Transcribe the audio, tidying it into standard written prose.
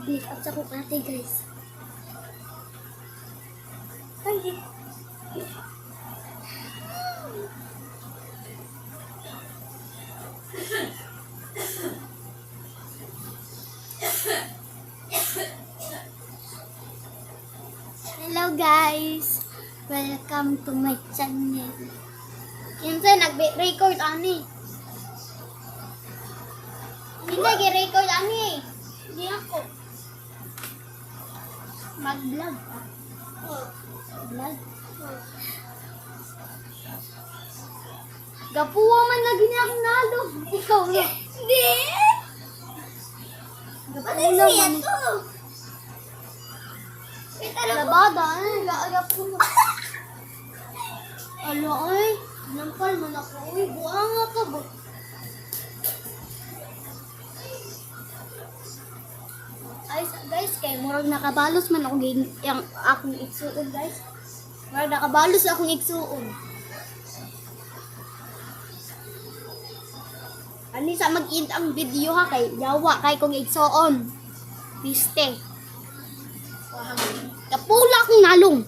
Mag-make up sa kong ate, guys. Ay, hello guys! Welcome to my channel. Kinsa nag-record ani? Hindi nag-record ani. Hindi ako. Mag-vlog. Vlog. Gapuwa man lagi niya akong nalo. Ikaw na. Hindi. Gapuwa man. Labada, gapuwa. Alo ay, nampal man ako. Uy, buang ako ba? Ay, guys, kay murag nakabalos man ako yung akong igsuon, guys. Murag nakabalos akong igsuon. Ani sa mag-end ang video ha kay yawa kay kong igsuon. Piste. Kapula akong nalong.